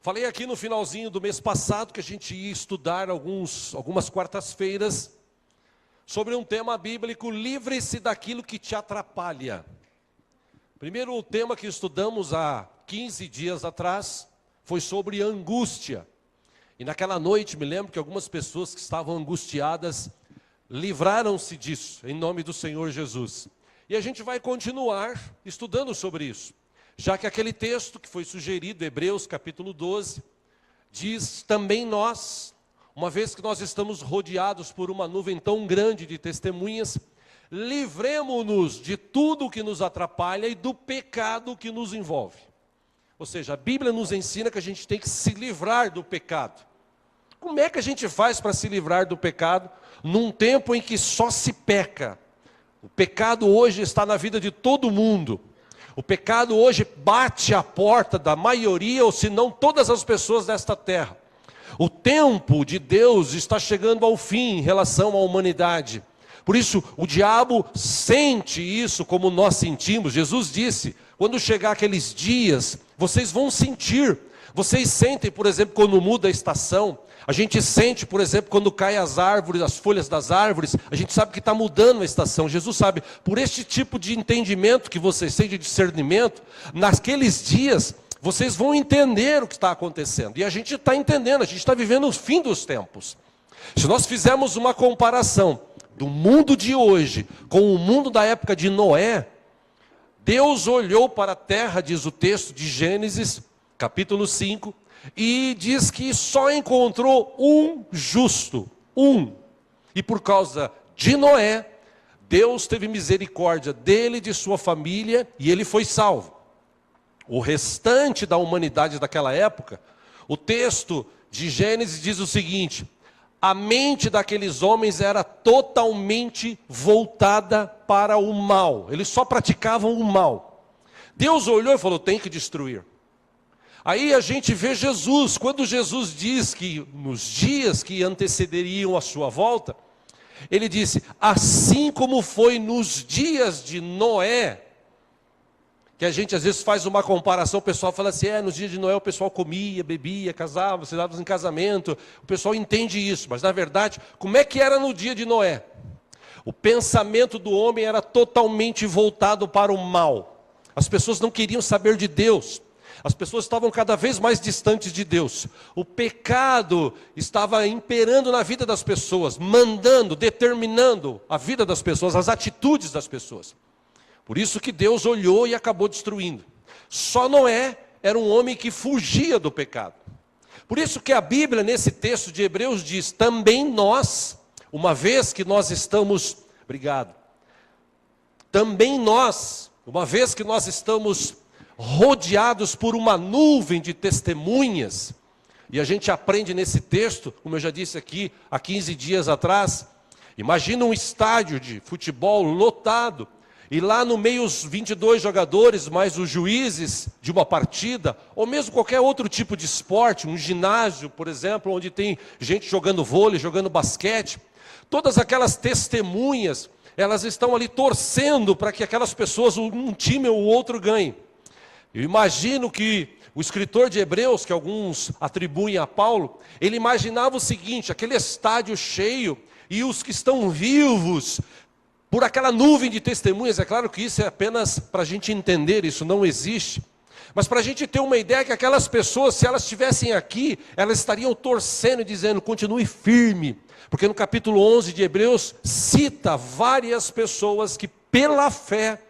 Falei aqui no finalzinho do mês passado que a gente ia estudar algumas quartas-feiras sobre um tema bíblico: livre-se daquilo que te atrapalha. Primeiro, o tema que estudamos há 15 dias atrás foi sobre angústia. E naquela noite, me lembro que algumas pessoas que estavam angustiadas livraram-se disso, em nome do Senhor Jesus. E a gente vai continuar estudando sobre isso, já que aquele texto que foi sugerido, Hebreus capítulo 12, diz: também nós, uma vez que nós estamos rodeados por uma nuvem tão grande de testemunhas, livremo-nos de tudo o que nos atrapalha e do pecado que nos envolve. Ou seja, a Bíblia nos ensina que a gente tem que se livrar do pecado. Como é que a gente faz para se livrar do pecado num tempo em que só se peca? O pecado hoje está na vida de todo mundo. O pecado hoje bate à porta da maioria, ou se não todas as pessoas desta terra. O tempo de Deus está chegando ao fim em relação à humanidade. Por isso, o diabo sente isso como nós sentimos. Jesus disse: quando chegar aqueles dias, vocês vão sentir. Vocês sentem, por exemplo, quando muda a estação. A gente sente, por exemplo, quando caem as árvores, as folhas das árvores, a gente sabe que está mudando a estação. Jesus sabe, por este tipo de entendimento que vocês têm, de discernimento, naqueles dias, vocês vão entender o que está acontecendo. E a gente está entendendo, a gente está vivendo o fim dos tempos. Se nós fizermos uma comparação do mundo de hoje com o mundo da época de Noé, Deus olhou para a terra, diz o texto de Gênesis, capítulo 5, e diz que só encontrou um justo, um. E por causa de Noé, Deus teve misericórdia dele e de sua família, e ele foi salvo. O restante da humanidade daquela época, o texto de Gênesis diz o seguinte: a mente daqueles homens era totalmente voltada para o mal. Eles só praticavam o mal. Deus olhou e falou: tem que destruir. Aí a gente vê Jesus, quando Jesus diz que nos dias que antecederiam a sua volta, ele disse: assim como foi nos dias de Noé, que a gente às vezes faz uma comparação, o pessoal fala assim: nos dias de Noé o pessoal comia, bebia, casava, se dava em casamento, o pessoal entende isso, mas na verdade, como é que era no dia de Noé? O pensamento do homem era totalmente voltado para o mal. As pessoas não queriam saber de Deus. As pessoas estavam cada vez mais distantes de Deus. O pecado estava imperando na vida das pessoas, mandando, determinando a vida das pessoas, as atitudes das pessoas. Por isso que Deus olhou e acabou destruindo. Só Noé era um homem que fugia do pecado. Por isso que a Bíblia, nesse texto de Hebreus, diz: também nós, uma vez que nós estamos... Obrigado. Também nós, uma vez que nós estamos rodeados por uma nuvem de testemunhas, e a gente aprende nesse texto, como eu já disse aqui há 15 dias atrás, imagina um estádio de futebol lotado, e lá no meio os 22 jogadores, mais os juízes de uma partida, ou mesmo qualquer outro tipo de esporte, um ginásio, por exemplo, onde tem gente jogando vôlei, jogando basquete, todas aquelas testemunhas, elas estão ali torcendo para que aquelas pessoas, um time ou outro, ganhem. Eu imagino que o escritor de Hebreus, que alguns atribuem a Paulo, ele imaginava o seguinte: aquele estádio cheio, e os que estão vivos, por aquela nuvem de testemunhas. É claro que isso é apenas para a gente entender, isso não existe. Mas para a gente ter uma ideia que aquelas pessoas, se elas estivessem aqui, elas estariam torcendo e dizendo: continue firme. Porque no capítulo 11 de Hebreus, cita várias pessoas que pela fé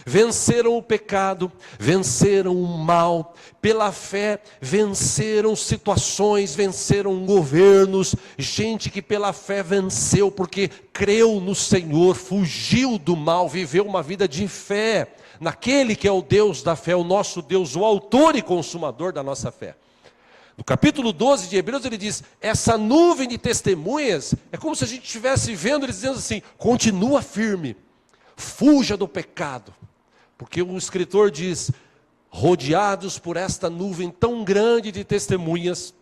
venceram o pecado, venceram o mal, pela fé venceram situações, venceram governos, gente que pela fé venceu porque creu no Senhor, fugiu do mal, viveu uma vida de fé, naquele que é o Deus da fé, o nosso Deus, o autor e consumador da nossa fé. No capítulo 12 de Hebreus ele diz: essa nuvem de testemunhas, é como se a gente estivesse vendo eles dizendo assim: continua firme, fuja do pecado. Porque o escritor diz: rodeados por esta nuvem tão grande de testemunhas,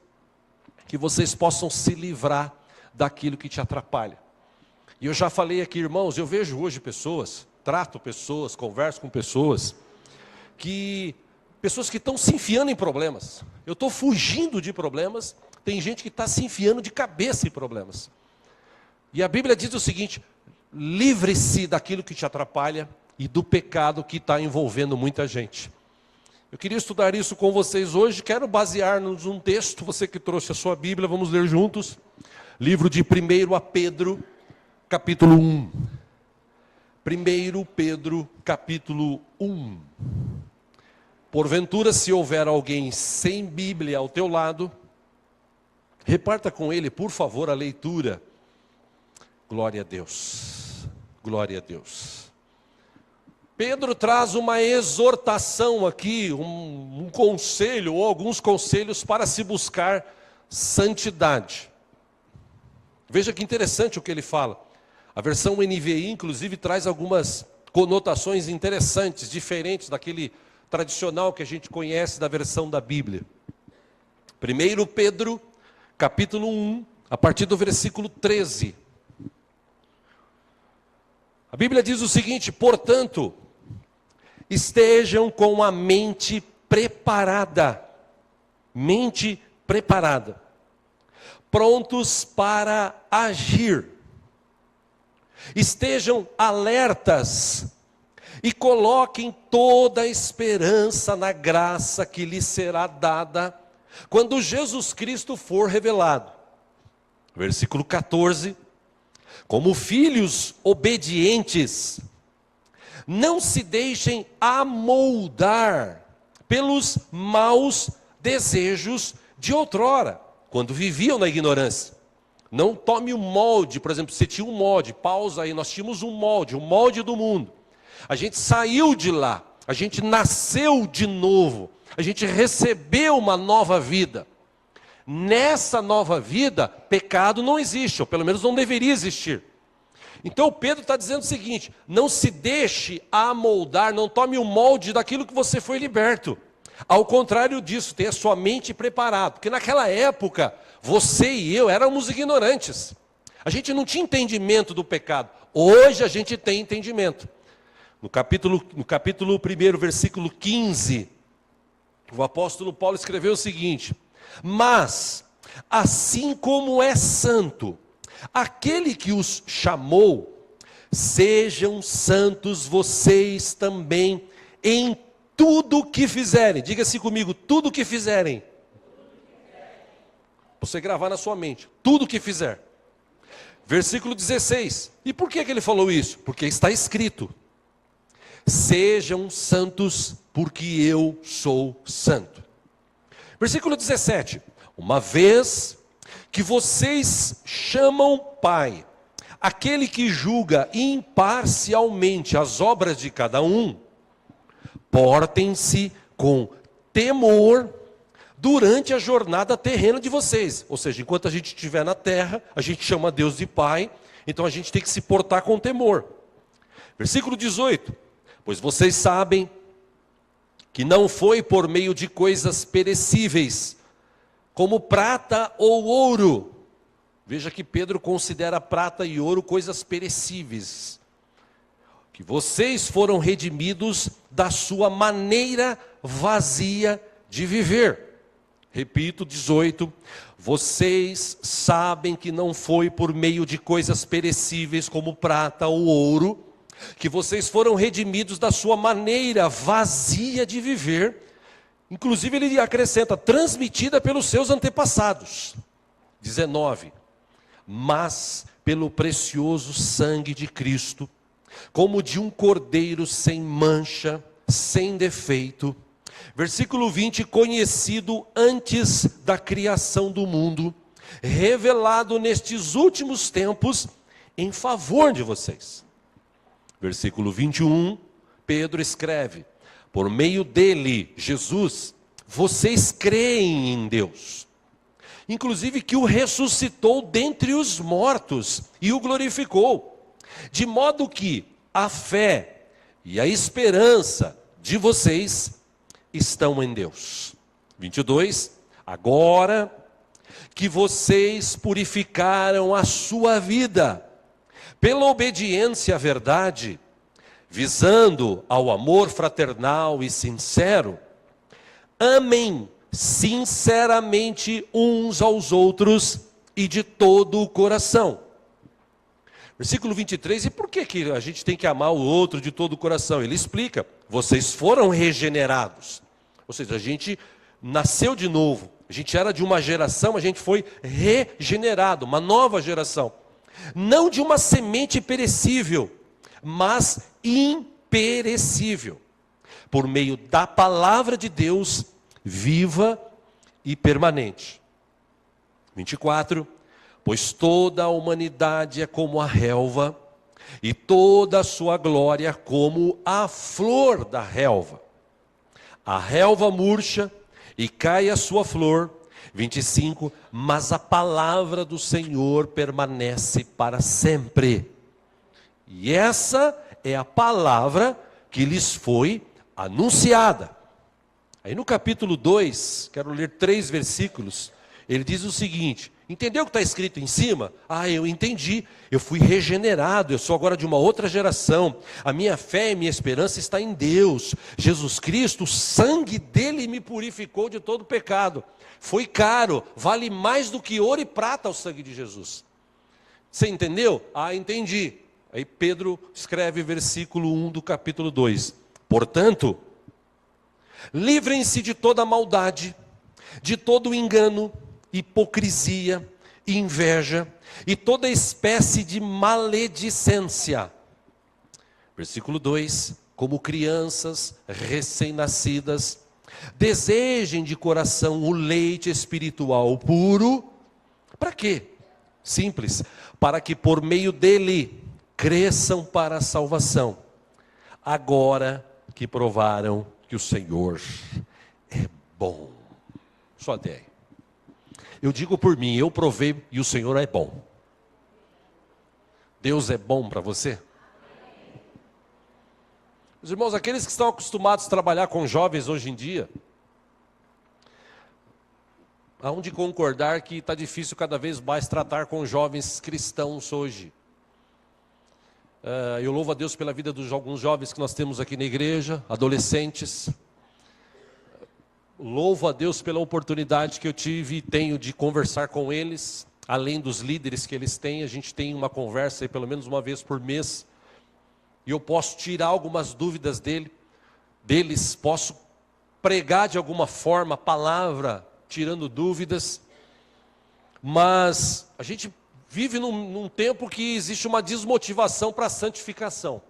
que vocês possam se livrar daquilo que te atrapalha. E eu já falei aqui, irmãos, eu vejo hoje pessoas, trato pessoas, converso com pessoas, que pessoas que estão se enfiando em problemas. Eu estou fugindo de problemas, tem gente que está se enfiando de cabeça em problemas. E a Bíblia diz o seguinte: livre-se daquilo que te atrapalha e do pecado que está envolvendo muita gente. Eu queria estudar isso com vocês hoje, quero basear-nos num texto, você que trouxe a sua Bíblia, vamos ler juntos. Livro de 1 Pedro, capítulo 1. 1 Pedro, capítulo 1. Porventura, se houver alguém sem Bíblia ao teu lado, reparta com ele, por favor, a leitura. Glória a Deus. Glória a Deus. Pedro traz uma exortação aqui, um conselho, ou alguns conselhos para se buscar santidade. Veja que interessante o que ele fala. A versão NVI, inclusive, traz algumas conotações interessantes, diferentes daquele tradicional que a gente conhece da versão da Bíblia. 1 Pedro, capítulo 1, a partir do versículo 13. A Bíblia diz o seguinte: portanto, estejam com a mente preparada, prontos para agir. Estejam alertas e coloquem toda a esperança na graça que lhes será dada quando Jesus Cristo for revelado. Versículo 14. Como filhos obedientes, não se deixem amoldar pelos maus desejos de outrora, quando viviam na ignorância. Não tome o molde, por exemplo, você tinha um molde, pausa aí, nós tínhamos um molde do mundo. A gente saiu de lá, a gente nasceu de novo, a gente recebeu uma nova vida. Nessa nova vida, pecado não existe, ou pelo menos não deveria existir. Então Pedro está dizendo o seguinte: não se deixe amoldar, não tome o molde daquilo que você foi liberto. Ao contrário disso, tenha sua mente preparada, porque naquela época, você e eu éramos ignorantes. A gente não tinha entendimento do pecado. Hoje a gente tem entendimento. No capítulo 1, versículo 15, o apóstolo Paulo escreveu o seguinte: mas, assim como é santo aquele que os chamou, sejam santos vocês também em tudo que fizerem. Diga-se comigo, tudo que fizerem. Você gravar na sua mente, tudo que fizer. Versículo 16. E por que ele falou isso? Porque está escrito: sejam santos, porque eu sou santo. Versículo 17. Uma vez que vocês chamam Pai aquele que julga imparcialmente as obras de cada um, portem-se com temor durante a jornada terrena de vocês. Ou seja, enquanto a gente estiver na terra, a gente chama Deus de Pai, então a gente tem que se portar com temor. Versículo 18. Pois vocês sabem que não foi por meio de coisas perecíveis, como prata ou ouro. Veja que Pedro considera prata e ouro coisas perecíveis. Que vocês foram redimidos da sua maneira vazia de viver. Repito, 18. Vocês sabem que não foi por meio de coisas perecíveis como prata ou ouro, que vocês foram redimidos da sua maneira vazia de viver. Inclusive ele acrescenta, transmitida pelos seus antepassados. 19. Mas pelo precioso sangue de Cristo, como de um cordeiro sem mancha, sem defeito. Versículo 20, conhecido antes da criação do mundo, revelado nestes últimos tempos em favor de vocês. Versículo 21, Pedro escreve: por meio dele, Jesus, vocês creem em Deus, inclusive que o ressuscitou dentre os mortos e o glorificou, de modo que a fé e a esperança de vocês estão em Deus. 22, agora que vocês purificaram a sua vida pela obediência à verdade, visando ao amor fraternal e sincero, amem sinceramente uns aos outros e de todo o coração. Versículo 23, e por que a gente tem que amar o outro de todo o coração? Ele explica, vocês foram regenerados. Ou seja, a gente nasceu de novo. A gente era de uma geração, a gente foi regenerado, uma nova geração. Não de uma semente perecível, mas imperecível. Por meio da palavra de Deus, viva e permanente. 24. Pois toda a humanidade é como a relva, e toda a sua glória como a flor da relva. A relva murcha e cai a sua flor. 25. Mas a palavra do Senhor permanece para sempre. E essa é a palavra que lhes foi anunciada. Aí no capítulo 2, quero ler 3 versículos, ele diz o seguinte: entendeu o que está escrito em cima? Ah, eu entendi, eu fui regenerado, eu sou agora de uma outra geração, a minha fé e minha esperança está em Deus, Jesus Cristo, o sangue dele me purificou de todo pecado, foi caro, vale mais do que ouro e prata o sangue de Jesus. Você entendeu? Ah, entendi. Aí Pedro escreve versículo 1 do capítulo 2, portanto, livrem-se de toda maldade, de todo engano, hipocrisia, inveja e toda espécie de maledicência. Versículo 2, como crianças recém-nascidas, desejem de coração o leite espiritual puro. Para quê? Simples, para que por meio dele cresçam para a salvação, agora que provaram que o Senhor é bom. Só até aí. Eu digo por mim, eu provei e o Senhor é bom. Deus é bom para você? Meus irmãos, aqueles que estão acostumados a trabalhar com jovens hoje em dia, hão de concordar que está difícil cada vez mais tratar com jovens cristãos hoje. Eu louvo a Deus pela vida de alguns jovens que nós temos aqui na igreja, adolescentes. Louvo a Deus pela oportunidade que eu tive e tenho de conversar com eles, além dos líderes que eles têm. A gente tem uma conversa aí pelo menos uma vez por mês, e eu posso tirar algumas dúvidas deles, posso pregar de alguma forma a palavra, tirando dúvidas, mas a gente vive num tempo que existe uma desmotivação para a santificação.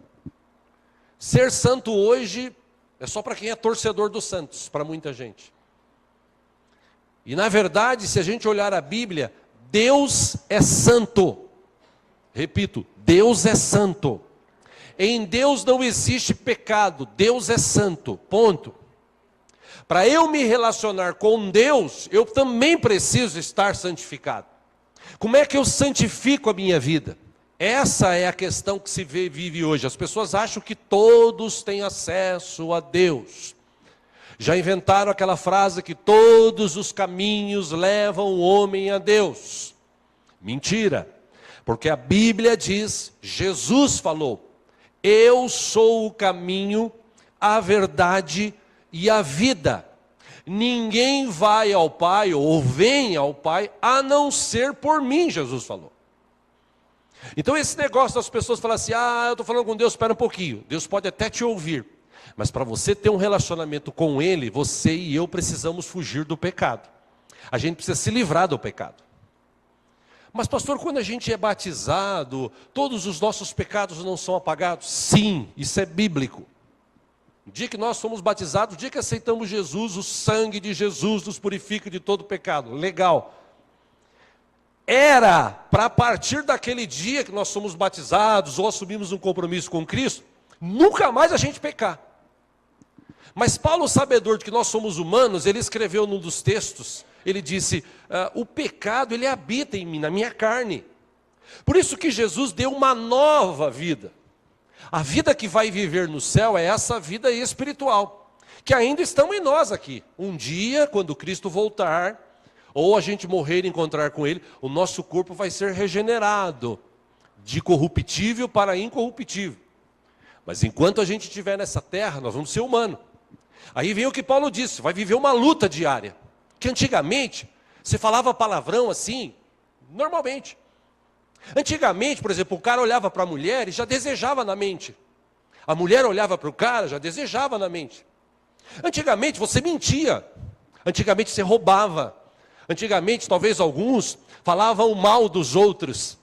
Ser santo hoje é só para quem é torcedor dos santos, para muita gente. E na verdade, se a gente olhar a Bíblia, Deus é santo. Repito, Deus é santo. Em Deus não existe pecado, Deus é santo, ponto. Para eu me relacionar com Deus, eu também preciso estar santificado. Como é que eu santifico a minha vida? Essa é a questão que se vive hoje. As pessoas acham que todos têm acesso a Deus. Já inventaram aquela frase que todos os caminhos levam o homem a Deus. Mentira. Porque a Bíblia diz, Jesus falou, eu sou o caminho, a verdade e a vida. Ninguém vai ao Pai ou vem ao Pai a não ser por mim, Jesus falou. Então esse negócio das pessoas falarem assim, eu estou falando com Deus, espera um pouquinho. Deus pode até te ouvir, mas para você ter um relacionamento com Ele, você e eu precisamos fugir do pecado. A gente precisa se livrar do pecado. Mas pastor, quando a gente é batizado, todos os nossos pecados não são apagados? Sim, isso é bíblico. No dia que nós somos batizados, no dia que aceitamos Jesus, o sangue de Jesus nos purifica de todo pecado. Legal. Era para a partir daquele dia que nós somos batizados ou assumimos um compromisso com Cristo, nunca mais a gente pecar. Mas Paulo, sabedor de que nós somos humanos, ele escreveu num dos textos, ele disse, o pecado ele habita em mim, na minha carne. Por isso que Jesus deu uma nova vida. A vida que vai viver no céu é essa vida espiritual, que ainda estão em nós aqui. Um dia, quando Cristo voltar, ou a gente morrer e encontrar com Ele, o nosso corpo vai ser regenerado, de corruptível para incorruptível. Mas enquanto a gente estiver nessa terra, nós vamos ser humanos. Aí vem o que Paulo disse, vai viver uma luta diária. Que antigamente, você falava palavrão assim, normalmente. Antigamente, por exemplo, o cara olhava para a mulher e já desejava na mente. A mulher olhava para o cara, já desejava na mente. Antigamente você mentia. Antigamente você roubava. Antigamente, talvez alguns falavam mal dos outros.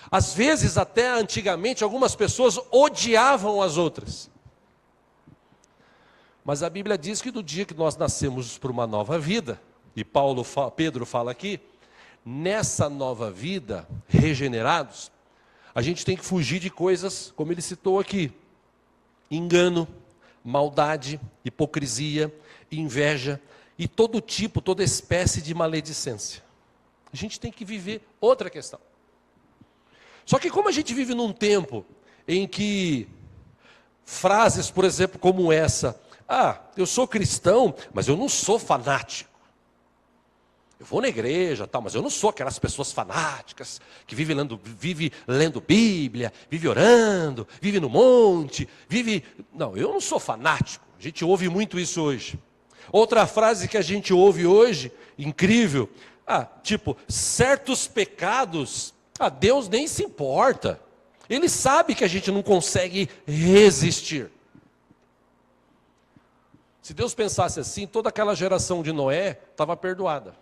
Às vezes, até antigamente, algumas pessoas odiavam as outras. Mas a Bíblia diz que no dia que nós nascemos para uma nova vida, e Pedro fala aqui, nessa nova vida, regenerados, a gente tem que fugir de coisas, como ele citou aqui, engano, maldade, hipocrisia, inveja e todo tipo, toda espécie de maledicência. A gente tem que viver outra questão. Só que como a gente vive num tempo em que frases, por exemplo, como essa, eu sou cristão, mas eu não sou fanático. Eu vou na igreja, tal, mas eu não sou aquelas pessoas fanáticas que vive lendo Bíblia, vive orando, vive no monte, Não, eu não sou fanático. A gente ouve muito isso hoje. Outra frase que a gente ouve hoje, incrível, tipo, certos pecados, Deus nem se importa. Ele sabe que a gente não consegue resistir. Se Deus pensasse assim, toda aquela geração de Noé estava perdoada.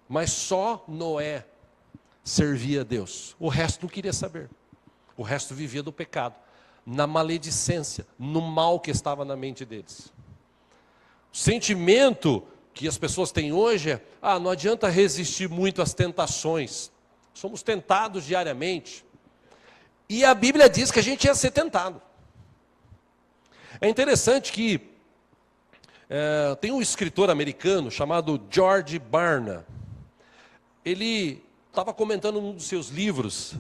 Mas só Noé servia a Deus. O resto não queria saber. O resto vivia do pecado, na maledicência, no mal que estava na mente deles. O sentimento que as pessoas têm hoje é, não adianta resistir muito às tentações. Somos tentados diariamente. E a Bíblia diz que a gente ia ser tentado. É interessante que tem um escritor americano chamado George Barna. Ele estava comentando num dos seus livros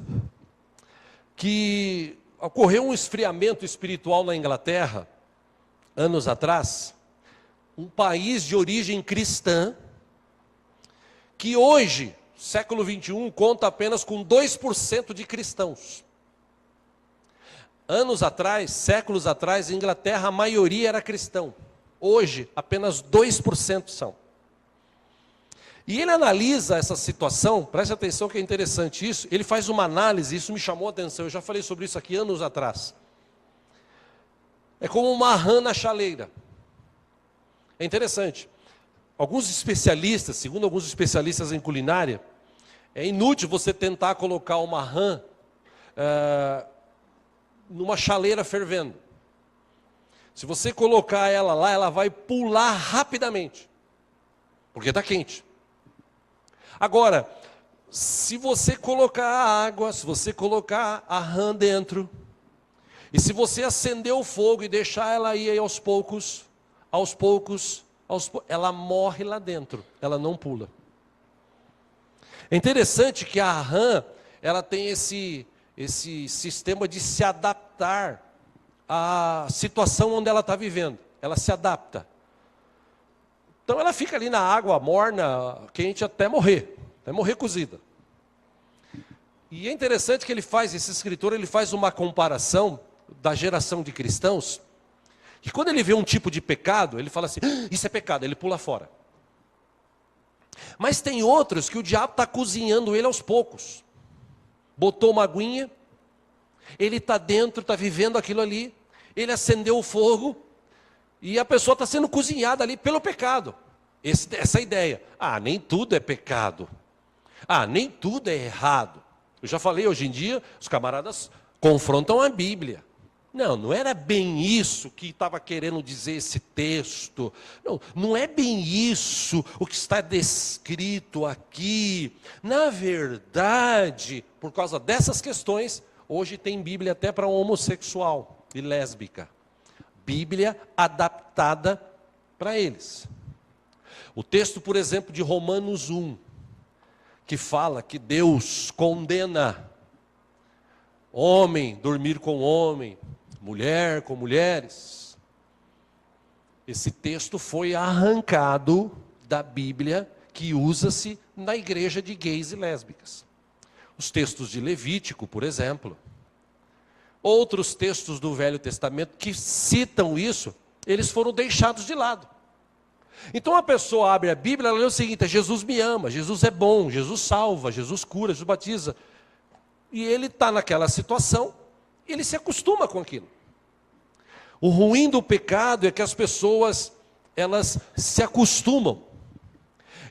que ocorreu um esfriamento espiritual na Inglaterra, anos atrás, um país de origem cristã, que hoje, século 21, conta apenas com 2% de cristãos. Anos atrás, séculos atrás, em Inglaterra, a maioria era cristão. Hoje, apenas 2% são. E ele analisa essa situação, preste atenção que é interessante isso, ele faz uma análise, isso me chamou a atenção, eu já falei sobre isso aqui anos atrás. É como uma rã na chaleira. É interessante. Alguns especialistas, segundo alguns especialistas em culinária, é inútil você tentar colocar uma rã numa chaleira fervendo. Se você colocar ela lá, ela vai pular rapidamente, porque está quente. Agora, se você colocar a água, se você colocar a rã dentro, e se você acender o fogo e deixar ela ir aí aos poucos, ela morre lá dentro, ela não pula. É interessante que a rã, ela tem esse sistema de se adaptar à situação onde ela está vivendo. Ela se adapta. Então ela fica ali na água morna, quente até morrer cozida. E é interessante que esse escritor, ele faz uma comparação da geração de cristãos, que quando ele vê um tipo de pecado, ele fala assim, isso é pecado, ele pula fora. Mas tem outros que o diabo está cozinhando ele aos poucos. Botou uma aguinha, ele está dentro, está vivendo aquilo ali, ele acendeu o fogo, e a pessoa está sendo cozinhada ali pelo pecado. Essa ideia. Nem tudo é pecado. Nem tudo é errado. Eu já falei, hoje em dia, os camaradas confrontam a Bíblia. Não era bem isso que estava querendo dizer esse texto. Não é bem isso o que está descrito aqui. Na verdade, por causa dessas questões, hoje tem Bíblia até para homossexual e lésbica. Bíblia adaptada para eles. O texto, por exemplo, de Romanos 1, que fala que Deus condena homem dormir com homem, mulher com mulheres. Esse texto foi arrancado da Bíblia que usa-se na igreja de gays e lésbicas. Os textos de Levítico, por exemplo. Outros textos do Velho Testamento que citam isso, eles foram deixados de lado. Então a pessoa abre a Bíblia, ela lê o seguinte: Jesus me ama, Jesus é bom, Jesus salva, Jesus cura, Jesus batiza. E ele está naquela situação, ele se acostuma com aquilo. O ruim do pecado é que as pessoas, elas se acostumam.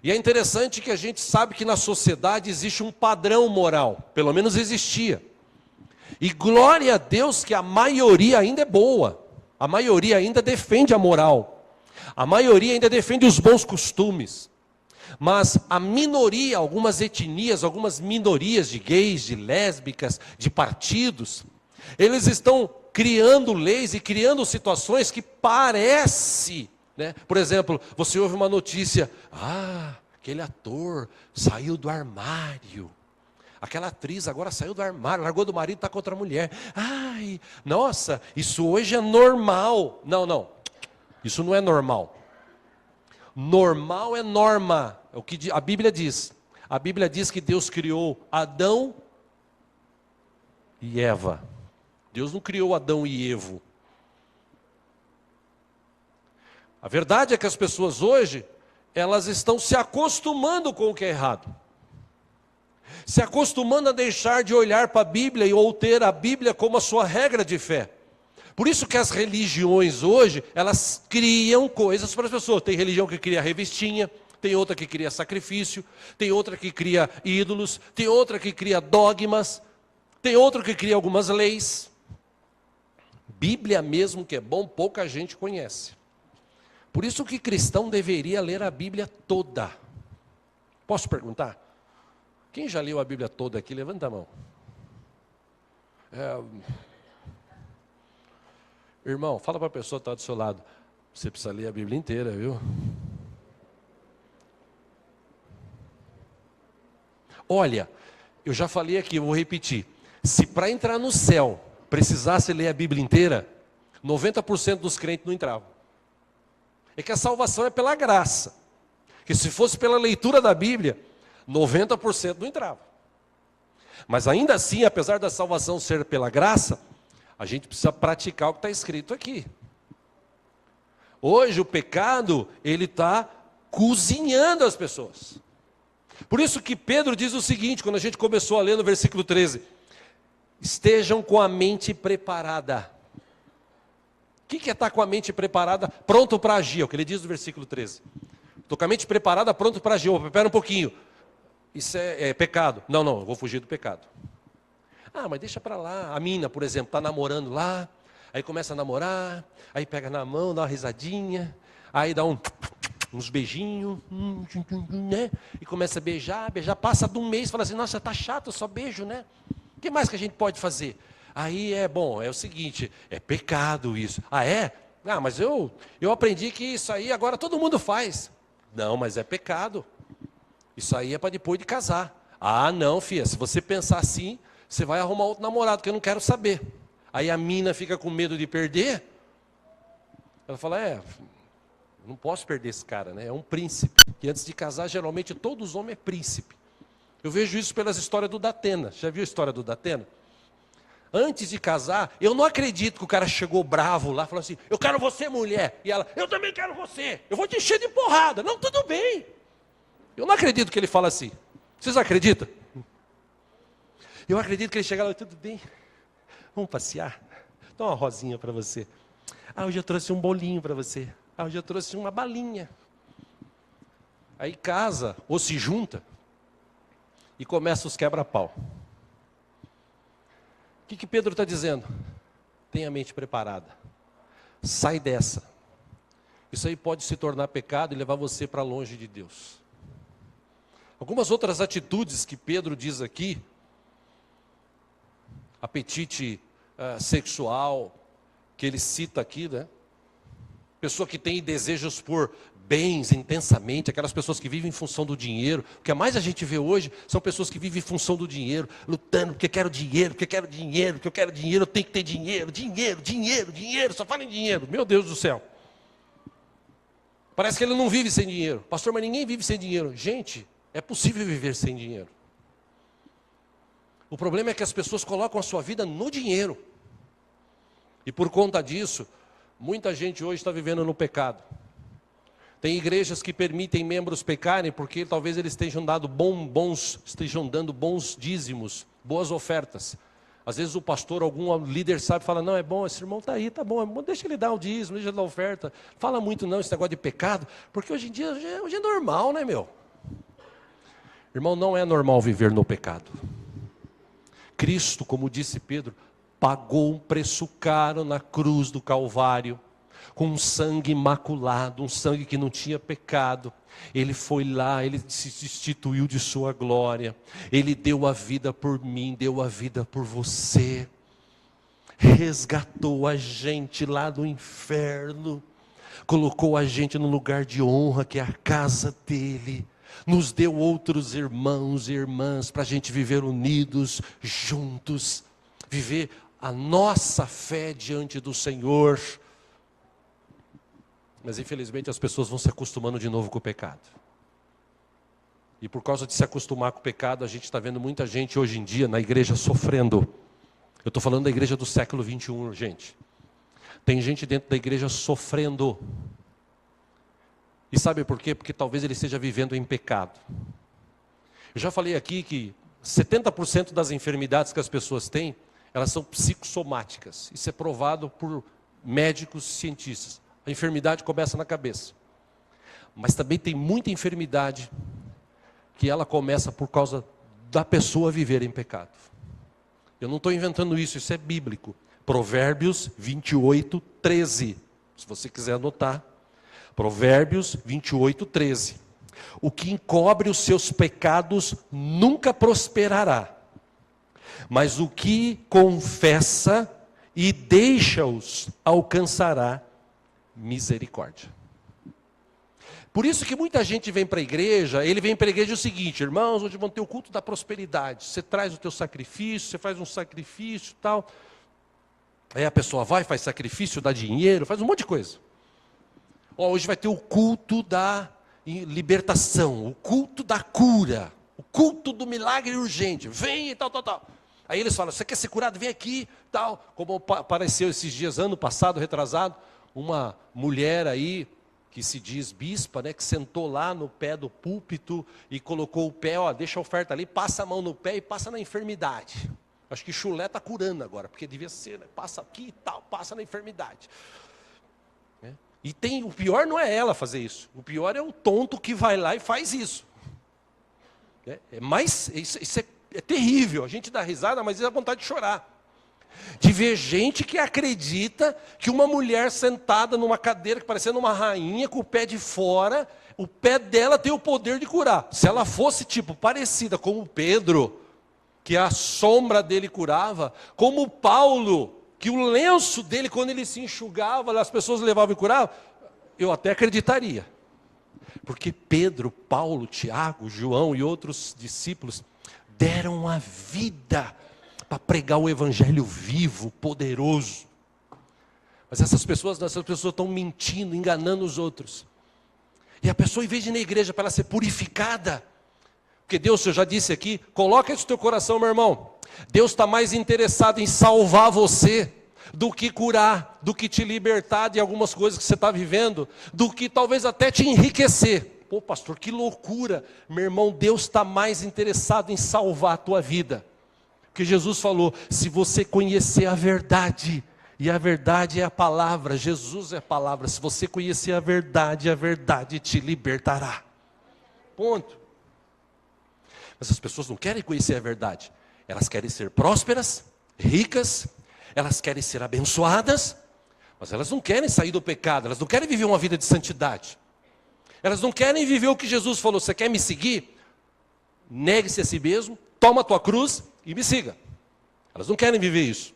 E é interessante que a gente sabe que na sociedade existe um padrão moral, pelo menos existia. E glória a Deus que a maioria ainda é boa, a maioria ainda defende a moral, a maioria ainda defende os bons costumes. Mas a minoria, algumas etnias, algumas minorias de gays, de lésbicas, de partidos, eles estão criando leis e criando situações que parece, né? Por exemplo, você ouve uma notícia: aquele ator saiu do armário, aquela atriz agora saiu do armário, largou do marido e está com outra mulher. Ai, nossa, isso hoje é normal. Não, isso não é normal. Normal é norma, é o que a Bíblia diz. A Bíblia diz que Deus criou Adão e Eva. Deus não criou Adão e Evo. A verdade é que as pessoas hoje, elas estão se acostumando com o que é errado. Se acostumando a deixar de olhar para a Bíblia ou ter a Bíblia como a sua regra de fé. Por isso que as religiões hoje, elas criam coisas para as pessoas. Tem religião que cria revistinha, tem outra que cria sacrifício, tem outra que cria ídolos, tem outra que cria dogmas, tem outra que cria algumas leis. Bíblia mesmo que é bom, pouca gente conhece. Por isso que cristão deveria ler a Bíblia toda. Posso perguntar? Quem já leu a Bíblia toda aqui? Levanta a mão. Irmão, fala para a pessoa que está do seu lado: você precisa ler a Bíblia inteira, viu? Olha, eu já falei aqui, eu vou repetir. Se para entrar no céu precisasse ler a Bíblia inteira, 90% dos crentes não entravam. É que a salvação é pela graça. Que se fosse pela leitura da Bíblia, 90% não entrava. Mas ainda assim, apesar da salvação ser pela graça, a gente precisa praticar o que está escrito aqui. Hoje o pecado, ele está cozinhando as pessoas. Por isso que Pedro diz o seguinte, quando a gente começou a ler no versículo 13: estejam com a mente preparada. O que é estar com a mente preparada, pronto para agir? É o que ele diz no versículo 13. Estou com a mente preparada, pronto para agir. Espera um pouquinho. Isso é pecado? Não, eu vou fugir do pecado. Mas deixa para lá. A mina, por exemplo, está namorando lá, aí começa a namorar, aí pega na mão, dá uma risadinha, aí dá uns beijinhos, né? E começa a beijar, passa de um mês, fala assim: nossa, tá chato, eu só beijo, né? O que mais que a gente pode fazer? Aí é o seguinte, é pecado isso. É? Mas eu aprendi que isso aí agora todo mundo faz. Não, mas é pecado. Isso aí é para depois de casar. Não, filha, se você pensar assim, você vai arrumar outro namorado, que eu não quero saber. Aí a mina fica com medo de perder. Ela fala: não posso perder esse cara, né? É um príncipe. Que antes de casar, geralmente, todos os homens é príncipe. Eu vejo isso pelas histórias do Datena. Já viu a história do Datena? Antes de casar, eu não acredito que o cara chegou bravo lá, falou assim: eu quero você, mulher. E ela: eu também quero você. Eu vou te encher de porrada. Não, tudo bem. Eu não acredito que ele fala assim. Vocês acreditam? Eu acredito que ele chega lá: tudo bem, vamos passear? Dá uma rosinha para você. Hoje eu trouxe um bolinho para você. Hoje eu trouxe uma balinha. Aí casa, ou se junta, e começa os quebra-pau. O que Pedro está dizendo? Tenha a mente preparada. Sai dessa. Isso aí pode se tornar pecado e levar você para longe de Deus. Algumas outras atitudes que Pedro diz aqui: apetite sexual, que ele cita aqui, né? Pessoa que tem desejos por bens intensamente, aquelas pessoas que vivem em função do dinheiro. O que mais a gente vê hoje são pessoas que vivem em função do dinheiro, lutando porque quero dinheiro, porque quero dinheiro, porque eu quero dinheiro, eu tenho que ter dinheiro, dinheiro, só fala em dinheiro. Meu Deus do céu. Parece que ele não vive sem dinheiro. Pastor, mas ninguém vive sem dinheiro. Gente, é possível viver sem dinheiro. O problema é que as pessoas colocam a sua vida no dinheiro. E por conta disso, Muita gente hoje está vivendo no pecado. Tem igrejas que permitem membros pecarem porque talvez eles estejam dando bons dízimos, boas ofertas. Às vezes o pastor, algum líder sabe, fala, não, é bom, esse irmão está aí, tá bom, deixa ele dar o dízimo, deixa ele dar a oferta. Fala muito não esse negócio de pecado, porque hoje em dia, hoje é normal, né, meu? Irmão, não é normal viver no pecado. Cristo, como disse Pedro, pagou um preço caro na cruz do Calvário, com um sangue imaculado, um sangue que não tinha pecado. Ele foi lá, ele se destituiu de sua glória, ele deu a vida por mim, deu a vida por você, resgatou a gente lá do inferno, colocou a gente no lugar de honra que é a casa dele, nos deu outros irmãos e irmãs para a gente viver unidos, juntos, viver a nossa fé diante do Senhor. Mas infelizmente as pessoas vão se acostumando de novo com o pecado. E por causa de se acostumar com o pecado, a gente está vendo muita gente hoje em dia na igreja sofrendo. Eu estou falando da igreja do século 21, gente. Tem gente dentro da igreja sofrendo. E sabe por quê? Porque talvez ele esteja vivendo em pecado. Eu já falei aqui que 70% das enfermidades que as pessoas têm, elas são psicossomáticas. Isso é provado por médicos e cientistas. A enfermidade começa na cabeça. Mas também tem muita enfermidade que ela começa por causa da pessoa viver em pecado. Eu não estou inventando isso, isso é bíblico. Provérbios 28, 13. Se você quiser anotar. Provérbios 28, 13. O que encobre os seus pecados nunca prosperará. Mas o que confessa e deixa-os alcançará misericórdia. Por isso que muita gente vem para a igreja, ele vem para a igreja o seguinte, irmãos, hoje vão ter o culto da prosperidade, você traz o teu sacrifício, você faz um sacrifício e tal, aí a pessoa vai, faz sacrifício, dá dinheiro, faz um monte de coisa. Hoje vai ter o culto da libertação, o culto da cura, o culto do milagre urgente, vem e tal. Aí eles falam, você quer ser curado? Vem aqui, tal, como apareceu esses dias, ano passado, retrasado, uma mulher aí, que se diz bispa, né, que sentou lá no pé do púlpito e colocou o pé, deixa a oferta ali, passa a mão no pé e passa na enfermidade. Acho que chulé está curando agora, porque devia ser, né, passa aqui e tal, passa na enfermidade. E o pior não é ela fazer isso, o pior é o tonto que vai lá e faz isso. Isso é terrível, a gente dá risada, mas dá vontade de chorar. De ver gente que acredita que uma mulher sentada numa cadeira que parecendo uma rainha, com o pé de fora, o pé dela tem o poder de curar. Se ela fosse parecida com o Pedro, que a sombra dele curava, como o Paulo, que o lenço dele, quando ele se enxugava, as pessoas levavam e curavam, eu até acreditaria. Porque Pedro, Paulo, Tiago, João e outros discípulos deram a vida para pregar o evangelho vivo, poderoso. Mas essas pessoas estão mentindo, enganando os outros. E a pessoa, em vez de ir na igreja para ela ser purificada, porque Deus, eu já disse aqui, coloca isso no teu coração, meu irmão. Deus está mais interessado em salvar você do que curar, do que te libertar de algumas coisas que você está vivendo, do que talvez até te enriquecer. Pô, pastor, que loucura. Meu irmão, Deus está mais interessado em salvar a tua vida. Porque Jesus falou, se você conhecer a verdade, e a verdade é a palavra, Jesus é a palavra, se você conhecer a verdade te libertará. Ponto. Mas as pessoas não querem conhecer a verdade, elas querem ser prósperas, ricas, elas querem ser abençoadas, mas elas não querem sair do pecado, elas não querem viver uma vida de santidade. Elas não querem viver o que Jesus falou, você quer me seguir? Negue-se a si mesmo, toma a tua cruz e me siga. Elas não querem viver isso.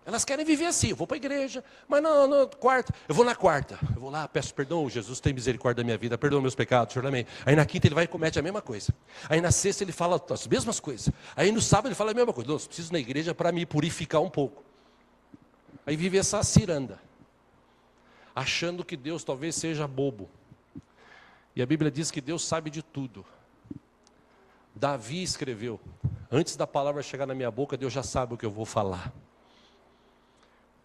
Elas querem viver assim, eu vou para a igreja, mas não, quarta, eu vou na quarta. Eu vou lá, peço perdão, Jesus tem misericórdia da minha vida, perdoa meus pecados, Senhor, amém. Aí na quinta ele vai e comete a mesma coisa. Aí na sexta ele fala as mesmas coisas. Aí no sábado ele fala a mesma coisa. Não, preciso ir na igreja para me purificar um pouco. Aí vive essa ciranda, achando que Deus talvez seja bobo. E a Bíblia diz que Deus sabe de tudo. Davi escreveu, antes da palavra chegar na minha boca, Deus já sabe o que eu vou falar.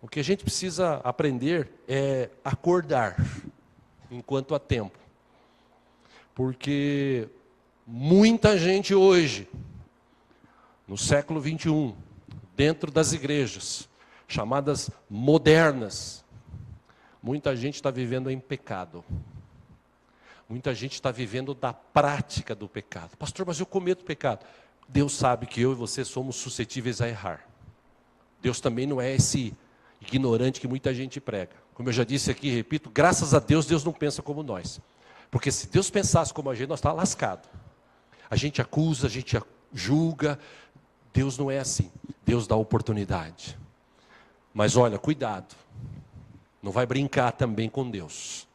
O que a gente precisa aprender é acordar enquanto há tempo. Porque muita gente hoje, no século 21, dentro das igrejas, chamadas modernas, muita gente está vivendo em pecado. Muita gente está vivendo da prática do pecado. Pastor, mas eu cometo pecado. Deus sabe que eu e você somos suscetíveis a errar. Deus também não é esse ignorante que muita gente prega. Como eu já disse aqui, repito, graças a Deus, Deus não pensa como nós. Porque se Deus pensasse como a gente, nós estávamos lascados. A gente acusa, a gente julga. Deus não é assim. Deus dá oportunidade. Mas olha, cuidado. Não vai brincar também com Deus.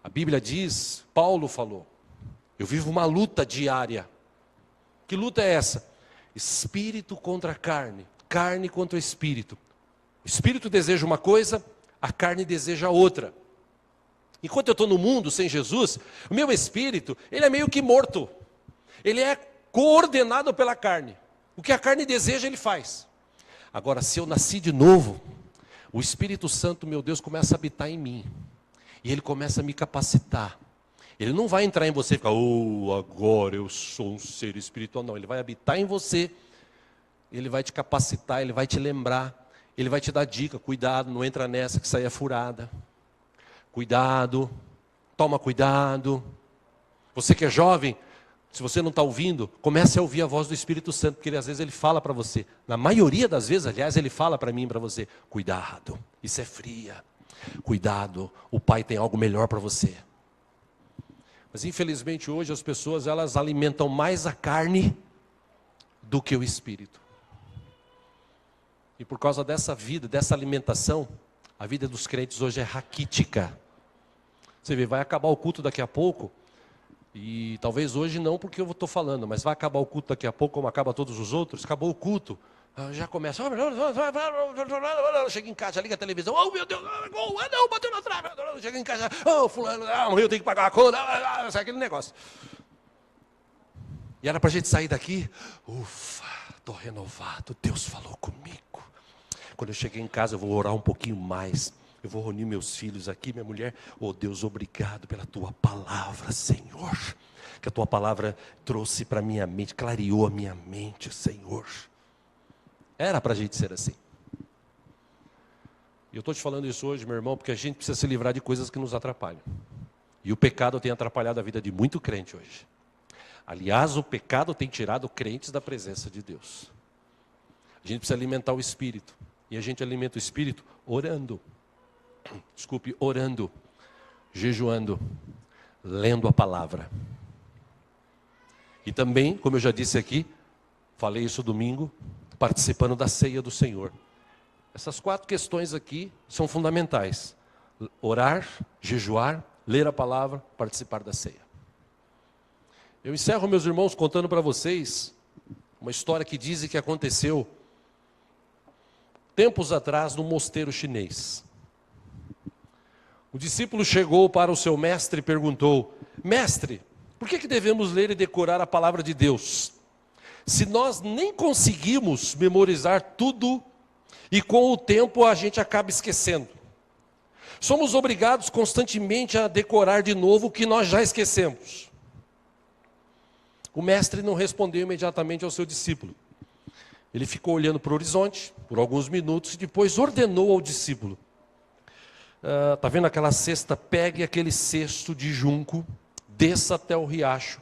A Bíblia diz, Paulo falou, eu vivo uma luta diária. Que luta é essa? Espírito contra carne, carne contra o espírito. O espírito deseja uma coisa, a carne deseja outra. Enquanto eu estou no mundo sem Jesus, o meu espírito, ele é meio que morto. Ele é coordenado pela carne. O que a carne deseja, ele faz. Agora, se eu nasci de novo, o Espírito Santo, meu Deus, começa a habitar em mim. E ele começa a me capacitar. Ele não vai entrar em você e ficar, agora eu sou um ser espiritual. Não, ele vai habitar em você. Ele vai te capacitar, ele vai te lembrar. Ele vai te dar dica, cuidado, não entra nessa que saia furada. Cuidado, toma cuidado. Você que é jovem, se você não está ouvindo, comece a ouvir a voz do Espírito Santo, porque às vezes ele fala para você. Na maioria das vezes, aliás, ele fala para mim e para você. Cuidado, isso é fria. Cuidado, o Pai tem algo melhor para você. Mas infelizmente hoje as pessoas elas alimentam mais a carne do que o Espírito. E por causa dessa vida, dessa alimentação, a vida dos crentes hoje é raquítica. Você vê, vai acabar o culto daqui a pouco, e talvez hoje não porque eu estou falando, mas vai acabar o culto daqui a pouco, como acaba todos os outros, acabou o culto. Já começa, chega em casa, liga a televisão, oh meu Deus, não, bateu na trave, chega em casa, oh fulano, eu tenho que pagar a conta, sai aquele negócio. E era para a gente sair daqui, ufa, estou renovado, Deus falou comigo. Quando eu cheguei em casa eu vou orar um pouquinho mais, eu vou reunir meus filhos aqui, minha mulher, oh Deus, obrigado pela tua palavra, Senhor, que a tua palavra trouxe para minha mente, clareou a minha mente, Senhor. Era para a gente ser assim. E eu estou te falando isso hoje, meu irmão, porque a gente precisa se livrar de coisas que nos atrapalham. E o pecado tem atrapalhado a vida de muito crente hoje. Aliás, o pecado tem tirado crentes da presença de Deus. A gente precisa alimentar o Espírito. E a gente alimenta o Espírito orando. Desculpe, orando, jejuando, lendo a palavra. E também, como eu já disse aqui, falei isso domingo, participando da ceia do Senhor. Essas 4 questões aqui são fundamentais. Orar, jejuar, ler a palavra, participar da ceia. Eu encerro, meus irmãos, contando para vocês uma história que dizem que aconteceu tempos atrás no mosteiro chinês. O discípulo chegou para o seu mestre e perguntou, mestre, por que devemos ler e decorar a palavra de Deus? Se nós nem conseguimos memorizar tudo e com o tempo a gente acaba esquecendo. Somos obrigados constantemente a decorar de novo o que nós já esquecemos. O mestre não respondeu imediatamente ao seu discípulo. Ele ficou olhando para o horizonte por alguns minutos e depois ordenou ao discípulo. Está vendo aquela cesta? Pegue aquele cesto de junco, desça até o riacho.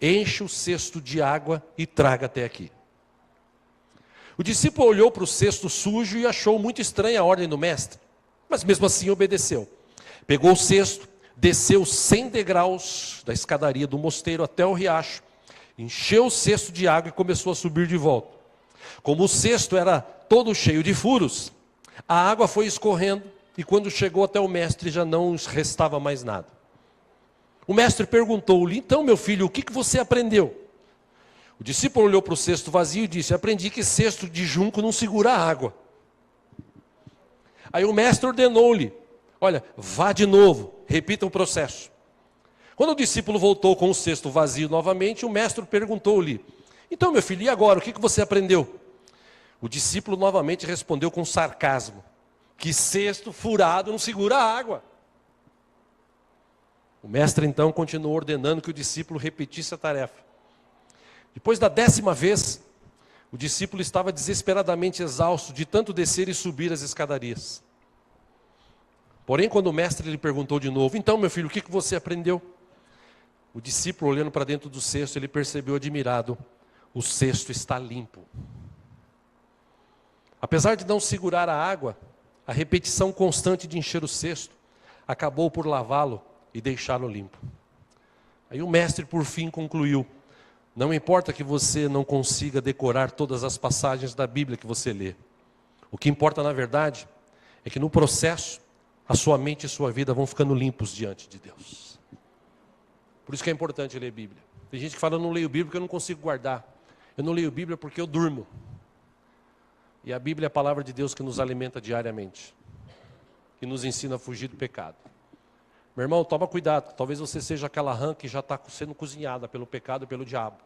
Enche o cesto de água e traga até aqui. O discípulo olhou para o cesto sujo e achou muito estranha a ordem do mestre. Mas mesmo assim obedeceu. Pegou o cesto, desceu 100 degraus da escadaria do mosteiro até o riacho. Encheu o cesto de água e começou a subir de volta. Como o cesto era todo cheio de furos, a água foi escorrendo e quando chegou até o mestre já não restava mais nada. O mestre perguntou-lhe, então meu filho, o que você aprendeu? O discípulo olhou para o cesto vazio e disse, aprendi que cesto de junco não segura a água. Aí o mestre ordenou-lhe, olha, vá de novo, repita o processo. Quando o discípulo voltou com o cesto vazio novamente, o mestre perguntou-lhe, então meu filho, e agora, o que você aprendeu? O discípulo novamente respondeu com sarcasmo: que cesto furado não segura a água. O mestre então continuou ordenando que o discípulo repetisse a tarefa. Depois da 10ª vez, o discípulo estava desesperadamente exausto de tanto descer e subir as escadarias. Porém, quando o mestre lhe perguntou de novo: então, meu filho, o que você aprendeu? O discípulo, olhando para dentro do cesto, ele percebeu admirado: o cesto está limpo. Apesar de não segurar a água, a repetição constante de encher o cesto acabou por lavá-lo e deixá-lo limpo. Aí o mestre por fim concluiu: não importa que você não consiga decorar todas as passagens da Bíblia que você lê. O que importa na verdade é que no processo a sua mente e sua vida vão ficando limpos diante de Deus. Por isso que é importante ler a Bíblia. Tem gente que fala: eu não leio Bíblia porque eu não consigo guardar. Eu não leio Bíblia porque eu durmo. E a Bíblia é a palavra de Deus que nos alimenta diariamente, que nos ensina a fugir do pecado. Meu irmão, toma cuidado, talvez você seja aquela rã que já está sendo cozinhada pelo pecado e pelo diabo.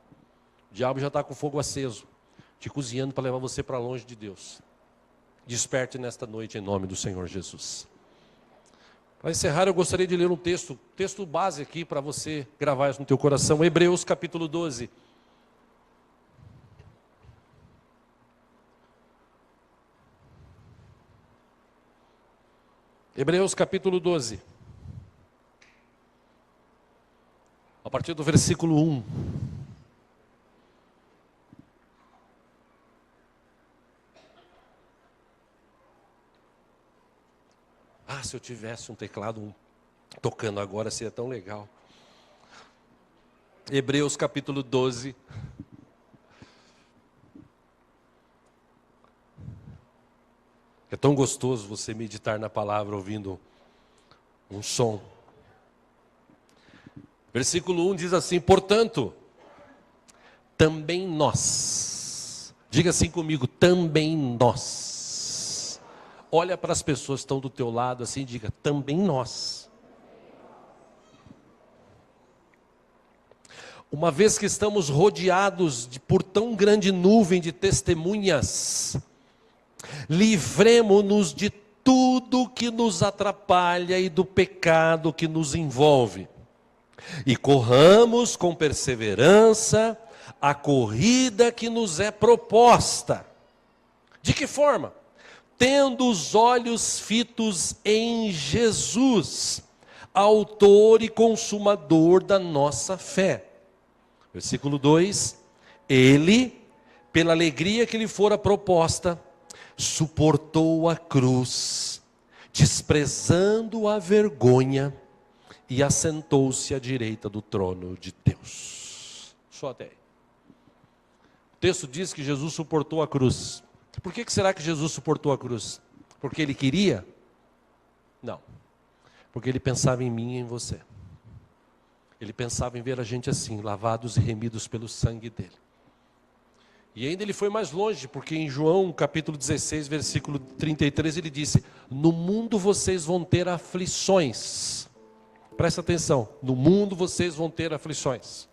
O diabo já está com o fogo aceso, te cozinhando para levar você para longe de Deus. Desperte nesta noite em nome do Senhor Jesus. Para encerrar, eu gostaria de ler um texto base aqui para você gravar isso no teu coração. Hebreus capítulo 12. Hebreus capítulo 12. A partir do versículo 1. Ah, se eu tivesse um teclado tocando agora, seria tão legal. Hebreus capítulo 12. É tão gostoso você meditar na palavra ouvindo um som. Versículo 1 diz assim: portanto, também nós. Diga assim comigo: também nós. Olha para as pessoas que estão do teu lado assim e diga: também nós. Uma vez que estamos rodeados por tão grande nuvem de testemunhas, livremo-nos de tudo que nos atrapalha e do pecado que nos envolve. E corramos com perseverança a corrida que nos é proposta. De que forma? Tendo os olhos fitos em Jesus, autor e consumador da nossa fé. Versículo 2: ele, pela alegria que lhe fora proposta, suportou a cruz, desprezando a vergonha, e assentou-se à direita do trono de Deus. Só até aí. O texto diz que Jesus suportou a cruz. Por que será que Jesus suportou a cruz? Porque ele queria? Não. Porque ele pensava em mim e em você. Ele pensava em ver a gente assim, lavados e remidos pelo sangue dele. E ainda ele foi mais longe, porque em João capítulo 16, versículo 33, ele disse: no mundo vocês vão ter aflições. Presta atenção, no mundo vocês vão ter aflições.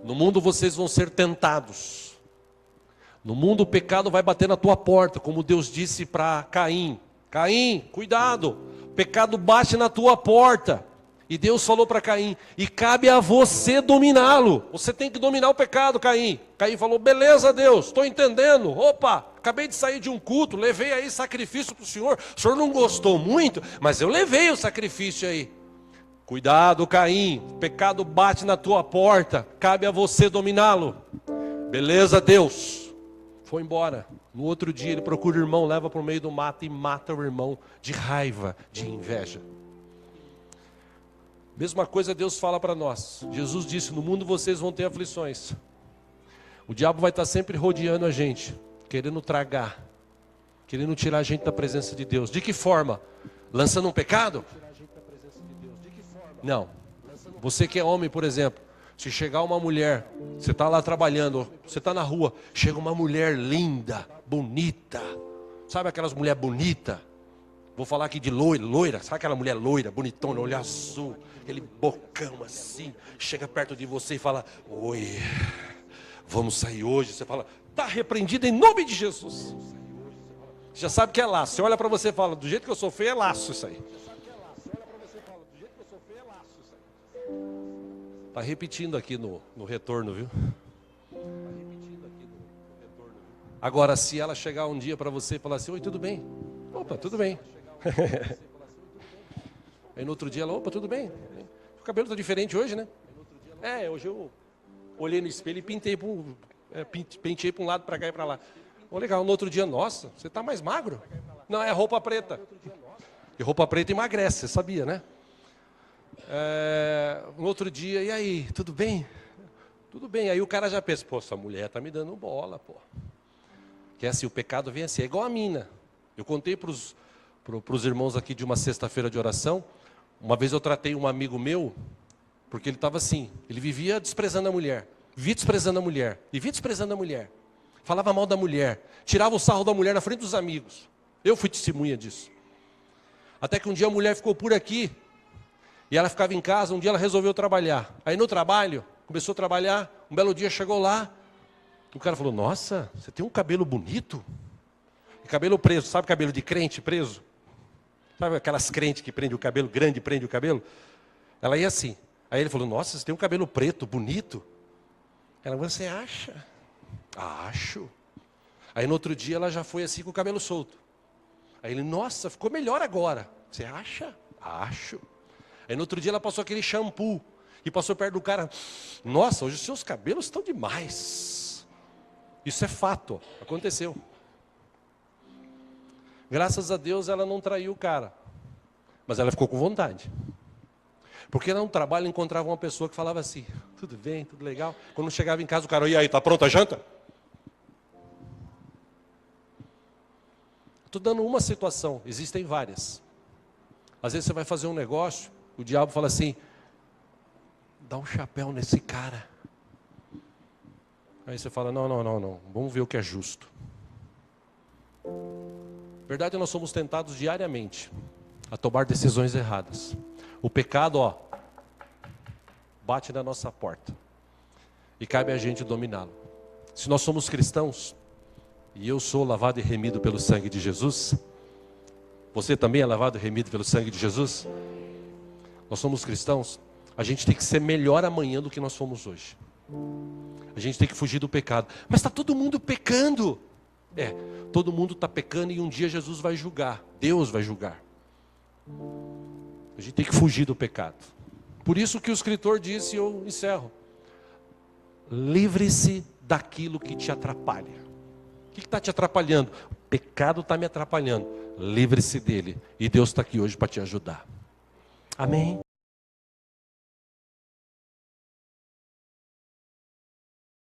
No mundo vocês vão ser tentados. No mundo o pecado vai bater na tua porta, como Deus disse para Caim. Caim, cuidado, o pecado bate na tua porta. E Deus falou para Caim: e cabe a você dominá-lo. Você tem que dominar o pecado, Caim. Caim falou: beleza, Deus, estou entendendo. Opa, acabei de sair de um culto, levei aí sacrifício para o senhor não gostou muito, mas eu levei o sacrifício aí. Cuidado, Caim, o pecado bate na tua porta, cabe a você dominá-lo. Beleza, Deus. Foi embora. No outro dia ele procura o irmão, leva para o meio do mato e mata o irmão de raiva, de inveja. Mesma coisa Deus fala para nós. Jesus disse: no mundo vocês vão ter aflições. O diabo vai estar sempre rodeando a gente, querendo tragar, querendo tirar a gente da presença de Deus. De que forma? Lançando um pecado? Não. Você que é homem, por exemplo, se chegar uma mulher, você está lá trabalhando, você está na rua, chega uma mulher linda, bonita, sabe aquelas mulheres bonitas? Vou falar aqui de loira, sabe aquela mulher loira, bonitona, olho azul, aquele bocão assim, chega perto de você e fala: oi, vamos sair hoje. Você fala, está repreendido em nome de Jesus. Você já sabe que é laço. Você olha para você e fala, do jeito que eu sou feio, é laço isso aí. Está repetindo aqui no retorno, viu? Agora, se ela chegar um dia para você e falar assim, oi, tudo bem? Opa, tudo bem. Aí no outro dia ela, opa, tudo bem. O cabelo está diferente hoje, né? Hoje eu olhei no espelho e penteei para um lado, para cá e para lá. Oh, legal, no outro dia, nossa, você está mais magro? Não, é roupa preta. E roupa preta emagrece, você sabia, né? No outro dia, e aí, tudo bem? Tudo bem. Aí o cara já pensa, pô, essa mulher está me dando bola, pô. Que é assim, o pecado vem assim, é igual a mina. Eu contei para os irmãos aqui de uma sexta-feira de oração. Uma vez eu tratei um amigo meu, porque ele estava assim, ele vivia desprezando a mulher, vivia desprezando a mulher, vivia desprezando a mulher, falava mal da mulher, tirava o sarro da mulher na frente dos amigos. Eu fui testemunha disso. Até que um dia a mulher ficou por aqui, e ela ficava em casa, um dia ela resolveu trabalhar. Aí no trabalho, começou a trabalhar, um belo dia chegou lá, o cara falou, nossa, você tem um cabelo bonito? E cabelo preso, sabe cabelo de crente preso? Sabe aquelas crentes que prendem o cabelo, grande prende o cabelo? Ela ia assim. Aí ele falou, nossa, você tem um cabelo preto, bonito. Ela, você acha? Acho. Aí no outro dia ela já foi assim com o cabelo solto. Aí ele, nossa, ficou melhor agora. Você acha? Acho. Aí no outro dia ela passou aquele shampoo. E passou perto do cara. Nossa, hoje os seus cabelos estão demais. Isso é fato, aconteceu. Graças a Deus ela não traiu o cara. Mas ela ficou com vontade. Porque ela no trabalho encontrava uma pessoa que falava assim, tudo bem, tudo legal. Quando chegava em casa o cara, e aí, tá pronta a janta? Estou dando uma situação, existem várias. Às vezes você vai fazer um negócio, o diabo fala assim, dá um chapéu nesse cara. Aí você fala, não, vamos ver o que é justo. Na verdade, nós somos tentados diariamente a tomar decisões erradas. O pecado, bate na nossa porta. E cabe a gente dominá-lo. Se nós somos cristãos, e eu sou lavado e remido pelo sangue de Jesus, você também é lavado e remido pelo sangue de Jesus? Nós somos cristãos, a gente tem que ser melhor amanhã do que nós fomos hoje. A gente tem que fugir do pecado. Mas está todo mundo pecando. Todo mundo está pecando e um dia Jesus vai julgar. Deus vai julgar. A gente tem que fugir do pecado. Por isso que o escritor disse, e eu encerro. Livre-se daquilo que te atrapalha. O que está te atrapalhando? O pecado está me atrapalhando. Livre-se dele. E Deus está aqui hoje para te ajudar. Amém?